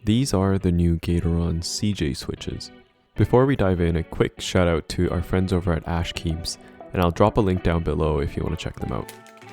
These are the new Gateron CJ switches. Before we dive in, a quick shout out to our friends over at Ashkeeps, and I'll drop a link down below if you want to check them out.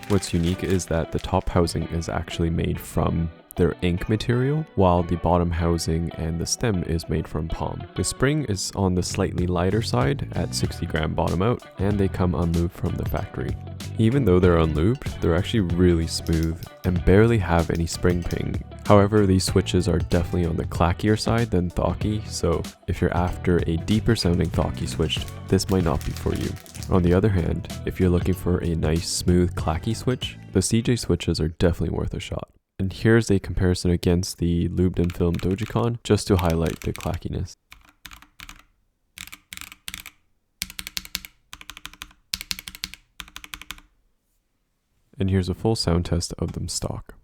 What's unique is that the top housing is actually made from their ink material, while the bottom housing and the stem is made from POM. The spring is on the slightly lighter side at 60 gram bottom out, and they come unlubed from the factory. Even though they're unlubed, they're actually really smooth and barely have any spring ping. However, these switches are definitely on the clackier side than Thocky, so if you're after a deeper sounding Thocky switch, this might not be for you. On the other hand, if you're looking for a nice smooth clacky switch, the CJ switches are definitely worth a shot. And here's a comparison against the lubed and filmed Dojicon, just to highlight the clackiness. And here's a full sound test of them stock.